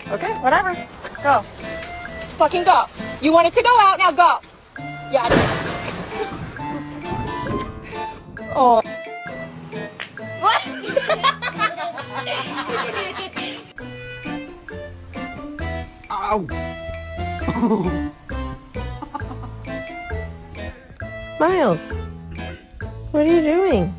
Okay, whatever. Go. Fucking go. You wanted to go out, now go. Yeah. Oh. What? Ow! Miles, what are you doing?